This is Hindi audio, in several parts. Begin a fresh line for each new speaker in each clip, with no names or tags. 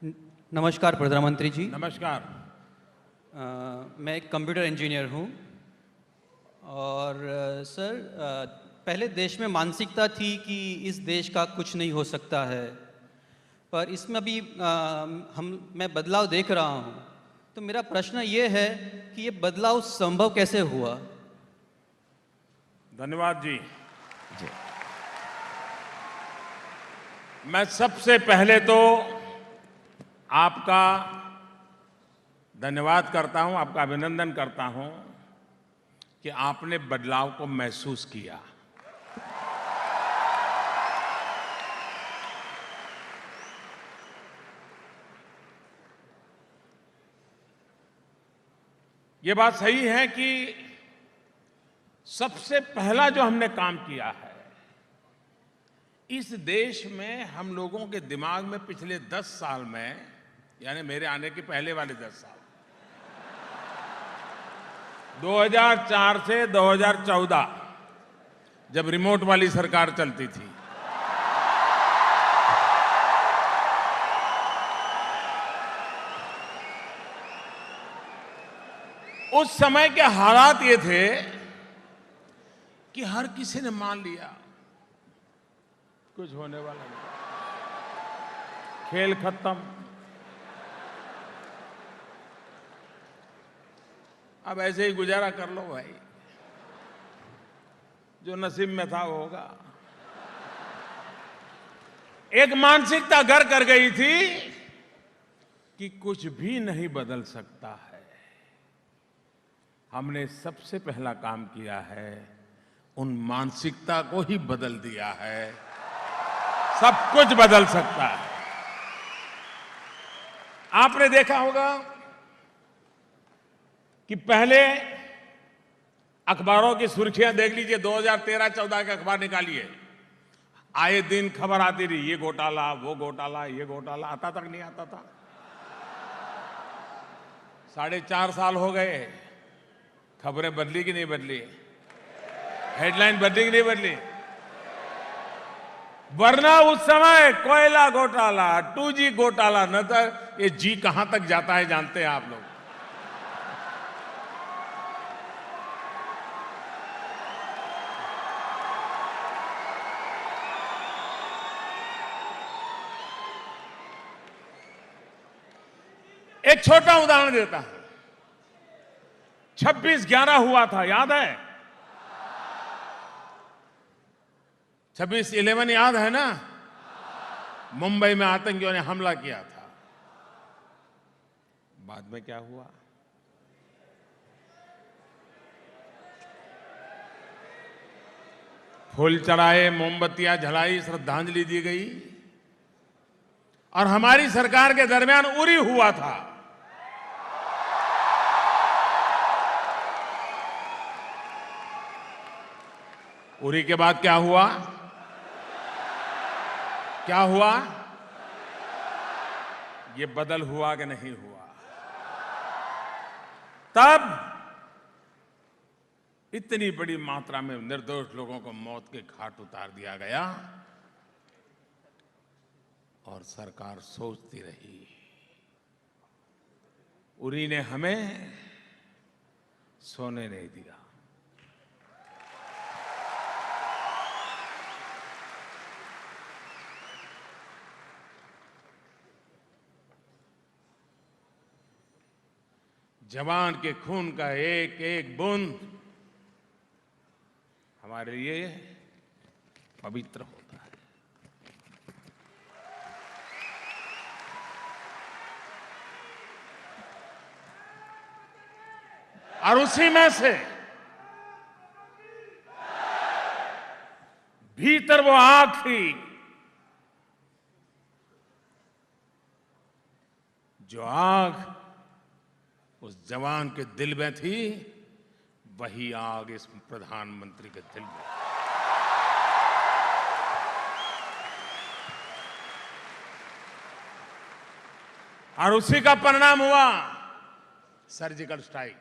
न- नमस्कार प्रधानमंत्री जी।
नमस्कार।
मैं एक कंप्यूटर इंजीनियर हूँ और सर, पहले देश में मानसिकता थी कि इस देश का कुछ नहीं हो सकता है, पर इसमें अभी मैं बदलाव देख रहा हूँ। तो मेरा प्रश्न ये है कि ये बदलाव संभव कैसे हुआ?
धन्यवाद जी।
जी।
मैं सबसे पहले तो आपका धन्यवाद करता हूं, आपका अभिनंदन करता हूं कि आपने बदलाव को महसूस किया। ये बात सही है कि सबसे पहला जो हमने काम किया है, इस देश में हम लोगों के दिमाग में पिछले 10 साल में, यानी मेरे आने के पहले वाले 10 साल, 2004 से 2014, जब रिमोट वाली सरकार चलती थी, उस समय के हालात ये थे कि हर किसी ने मान लिया कुछ होने वाला नहीं, खेल खत्म। अब ऐसे ही गुजारा कर लो भाई, जो नसीब में था वो होगा। एक मानसिकता घर कर गई थी कि कुछ भी नहीं बदल सकता है। हमने सबसे पहला काम किया है, उन मानसिकता को ही बदल दिया है। सब कुछ बदल सकता है। आपने देखा होगा कि पहले अखबारों की सुर्खियां देख लीजिए, 2013-14 के अखबार निकालिए, आए दिन खबर आती रही, ये घोटाला, वो घोटाला, ये घोटाला, आता तक नहीं आता था। 4.5 साल हो गए, खबरें बदली कि नहीं बदली? हेडलाइन बदली कि नहीं बदली? वरना उस समय कोयला घोटाला, 2G घोटाला, न तो ये जी कहां तक जाता है जानते हैं आप लोग। एक छोटा उदाहरण देता हूं। 26/11 हुआ था, याद है? 26/11 याद है ना? मुंबई में आतंकियों ने हमला किया था। बाद में क्या हुआ? फूल चढ़ाए, मोमबत्तियां जलाई, श्रद्धांजलि दी गई, और हमारी सरकार के दरमियान उरी हुआ था। उरी के बाद क्या हुआ? क्या हुआ? ये बदल हुआ कि नहीं हुआ? तब इतनी बड़ी मात्रा में निर्दोष लोगों को मौत के घाट उतार दिया गया और सरकार सोचती रही। उरी ने हमें सोने नहीं दिया। जवान के खून का एक एक बूंद हमारे लिए पवित्र होता है। और उसी में से भीतर वो आग थी जो आग उस जवान के दिल में थी, वही आग इस प्रधानमंत्री के दिल में। और उसी का परिणाम हुआ सर्जिकल स्ट्राइक।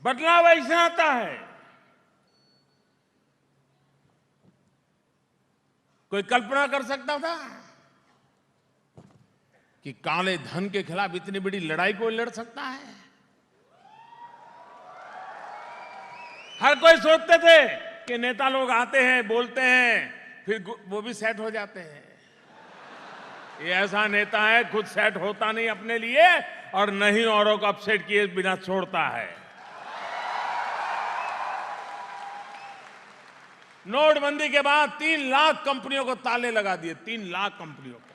बदलाव ऐसे आता है कोई कल्पना कर सकता था कि काले धन के खिलाफ इतनी बड़ी लड़ाई कोई लड़ सकता है? हर कोई सोचते थे कि नेता लोग आते हैं, बोलते हैं, फिर वो भी सेट हो जाते हैं। ये ऐसा नेता है, खुद सेट होता नहीं अपने लिए और नहीं औरों को अपसेट किए बिना छोड़ता है। नोटबंदी के बाद 3 लाख कंपनियों को ताले लगा दिए, 3 लाख कंपनियों को।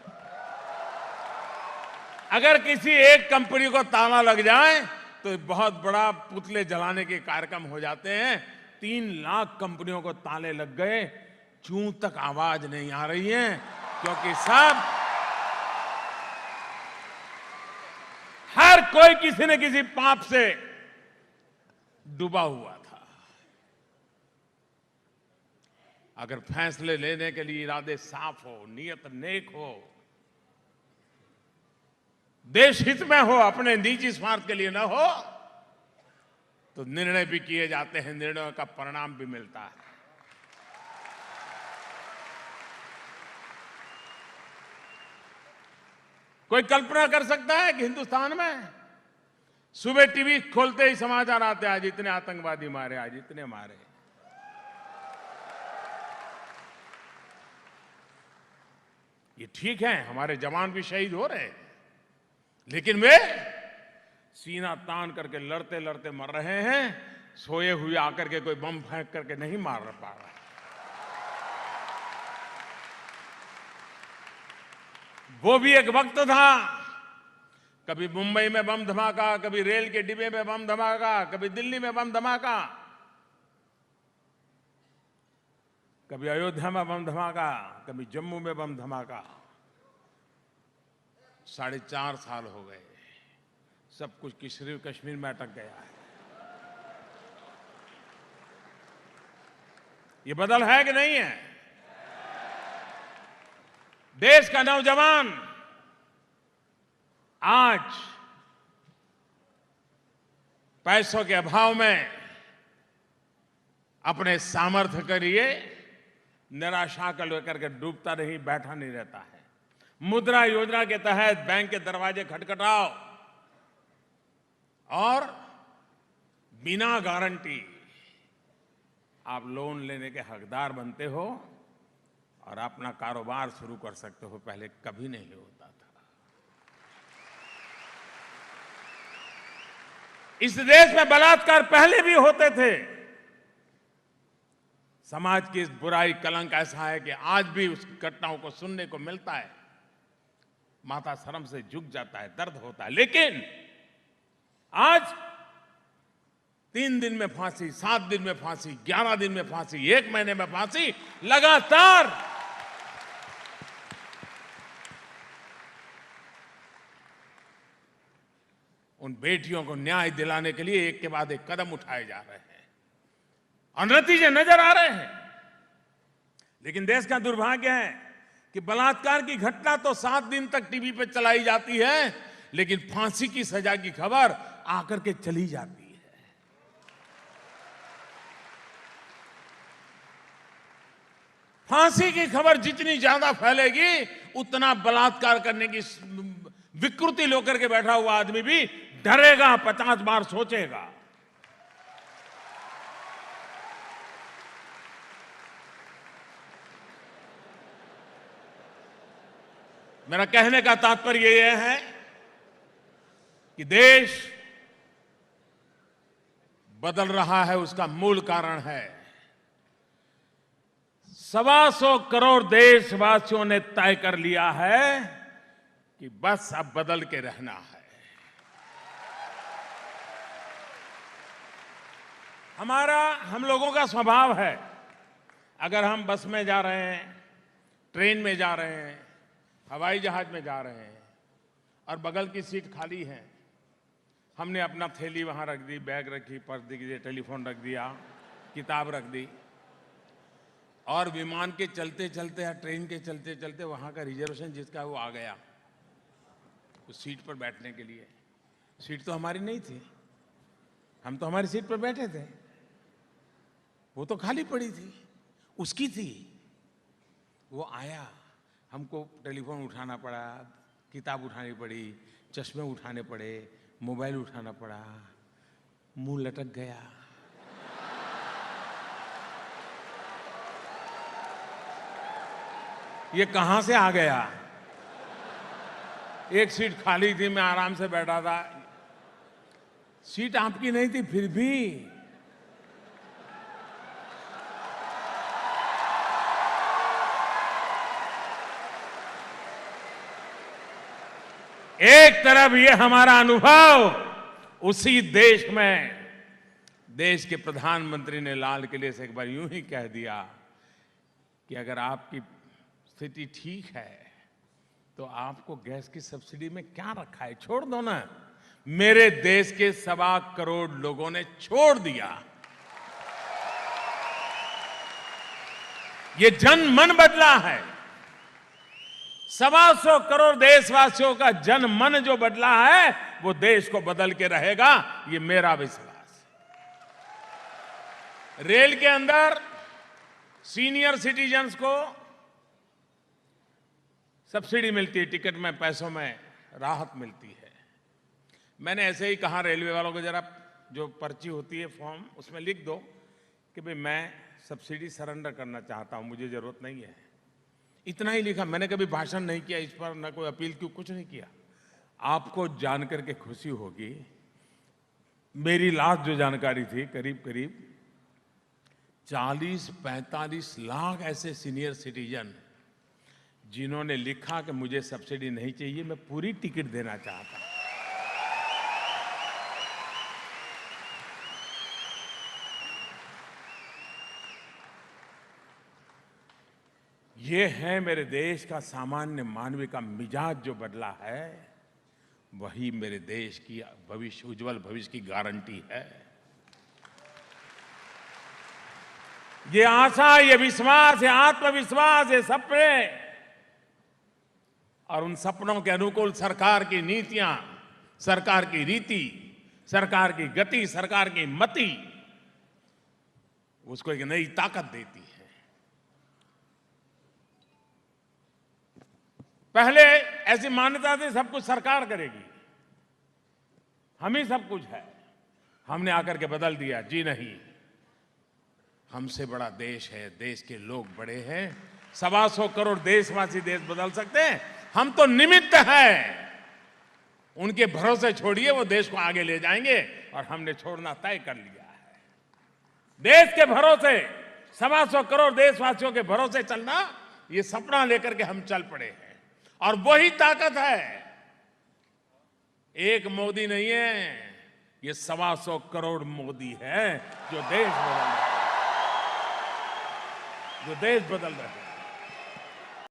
अगर किसी एक कंपनी को ताला लग जाए तो बहुत बड़ा पुतले जलाने के कार्यक्रम हो जाते हैं। 3 लाख कंपनियों को ताले लग गए, चूं तक आवाज नहीं आ रही है, क्योंकि हर कोई किसी न किसी पाप से डूबा हुआ था। अगर फैसले लेने के लिए इरादे साफ हो, नियत नेक हो, देश हित में हो, अपने निजी स्वार्थ के लिए न हो, तो निर्णय भी किए जाते हैं, निर्णयों का परिणाम भी मिलता है। कोई कल्पना कर सकता है कि हिंदुस्तान में सुबह टीवी खोलते ही समाचार आते, आज इतने आतंकवादी मारे, आज इतने मारे। ये ठीक है, हमारे जवान भी शहीद हो रहे हैं, लेकिन वे सीना तान करके लड़ते लड़ते मर रहे हैं, सोए हुए आकर के कोई बम फेंक करके नहीं मार पा रहा। वो भी एक वक्त था, कभी मुंबई में बम धमाका, कभी रेल के डिब्बे में बम धमाका, कभी दिल्ली में बम धमाका, कभी अयोध्या में बम धमाका, कभी जम्मू में बम धमाका। 4.5 साल हो गए, सब कुछ कश्मीर में अटक गया है। ये बदल है कि नहीं है? देश का नौजवान आज पैसों के अभाव में अपने सामर्थ्य के लिए निराशा को लेकर के डूबता नहीं, बैठा नहीं रहता है। मुद्रा योजना के तहत बैंक के दरवाजे खटखटाओ और बिना गारंटी आप लोन लेने के हकदार बनते हो और अपना कारोबार शुरू कर सकते हो। पहले कभी नहीं होता था। इस देश में बलात्कार पहले भी होते थे। समाज की इस बुराई कलंक ऐसा है कि आज भी उस घटनाओं को सुनने को मिलता है, माथा शर्म से झुक जाता है, दर्द होता है। लेकिन आज 3 दिन में फांसी, 7 दिन में फांसी, 11 दिन में फांसी, 1 महीने में फांसी, लगातार उन बेटियों को न्याय दिलाने के लिए एक के बाद एक कदम उठाए जा रहे हैं और नतीजे नजर आ रहे हैं। लेकिन देश का दुर्भाग्य है कि बलात्कार की घटना तो 7 दिन तक टीवी पर चलाई जाती है, लेकिन फांसी की सजा की खबर आकर के चली जाती है। फांसी की खबर जितनी ज्यादा फैलेगी, उतना बलात्कार करने की विकृति लेकर के बैठा हुआ आदमी भी डरेगा, 50 बार सोचेगा। मेरा कहने का तात्पर्य यह है कि देश बदल रहा है, उसका मूल कारण है 125 करोड़ देशवासियों ने तय कर लिया है कि बस अब बदल के रहना है। हम लोगों का स्वभाव है, अगर हम बस में जा रहे हैं, ट्रेन में जा रहे हैं, हवाई जहाज में जा रहे हैं और बगल की सीट खाली है, हमने अपना थैली वहां रख दी, बैग रखी, पर्स रख दी, टेलीफोन रख दिया, किताब रख दी और विमान के चलते चलते या ट्रेन के चलते चलते वहां का रिजर्वेशन जिसका वो आ गया उस सीट पर बैठने के लिए। सीट तो हमारी नहीं थी, हम तो हमारी सीट पर बैठे थे, वो तो खाली पड़ी थी, उसकी थी। वो आया, हमको टेलीफोन उठाना पड़ा, किताब उठानी पड़ी, चश्मे उठाने पड़े, मोबाइल उठाना पड़ा, मुंह लटक गया। ये कहां से आ गया? एक सीट खाली थी, मैं आराम से बैठा था। सीट आपकी नहीं थी, फिर भी एक तरफ ये हमारा अनुभव, उसी देश में देश के प्रधानमंत्री ने लाल किले से एक बार यूं ही कह दिया कि अगर आपकी स्थिति ठीक है तो आपको गैस की सब्सिडी में क्या रखा है, छोड़ दो ना। मेरे देश के 1.25 करोड़ लोगों ने छोड़ दिया। ये जन मन बदला है। 125 करोड़ देशवासियों का जन मन जो बदला है वो देश को बदल के रहेगा, ये मेरा विश्वास। रेल के अंदर सीनियर सिटीजन्स को सब्सिडी मिलती है, टिकट में पैसों में राहत मिलती है। मैंने ऐसे ही कहा रेलवे वालों को, जरा जो पर्ची होती है फॉर्म, उसमें लिख दो कि भाई मैं सब्सिडी सरेंडर करना चाहता हूं, मुझे जरूरत नहीं है। इतना ही लिखा। मैंने कभी भाषण नहीं किया इस पर, न कोई अपील की, कुछ नहीं किया। आपको जानकर के खुशी होगी, मेरी लास्ट जो जानकारी थी, करीब करीब 40-45 लाख ऐसे सीनियर सिटीजन जिन्होंने लिखा कि मुझे सब्सिडी नहीं चाहिए, मैं पूरी टिकट देना चाहता हूं। ये है मेरे देश का सामान्य मानवीय का मिजाज जो बदला है, वही मेरे देश की भविष्य, उज्जवल भविष्य की गारंटी है। ये आशा, ये विश्वास, ये आत्मविश्वास, ये सपने, और उन सपनों के अनुकूल सरकार की नीतियां, सरकार की रीति, सरकार की गति, सरकार की मति उसको एक नई ताकत देती है। पहले ऐसी मान्यता थी सब कुछ सरकार करेगी, हम ही सब कुछ है। हमने आकर के बदल दिया, जी नहीं, हमसे बड़ा देश है, देश के लोग बड़े हैं। 125 करोड़ देशवासी देश बदल सकते हैं, हम तो निमित्त हैं। उनके भरोसे छोड़िए, वो देश को आगे ले जाएंगे, और हमने छोड़ना तय कर लिया है। देश के भरोसे, 125 करोड़ देशवासियों के भरोसे चलना, ये सपना लेकर के हम चल पड़े हैं। और वही ताकत है, एक मोदी नहीं है, ये 125 करोड़ मोदी है जो देश बदल रहे हैं, जो देश बदल रहे हैं।